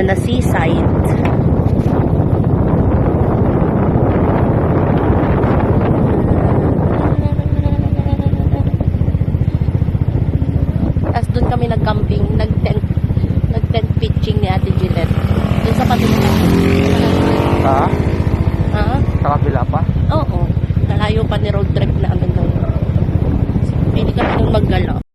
na seaside. Tapos doon kami nag-camping, nag-tent pitching ni Ate Gillette. Doon sa kabila. Ha? Ha? Sa kabila pa? Oo. Nalayo pa ni road trip namin doon. Pwede kami doon maggala.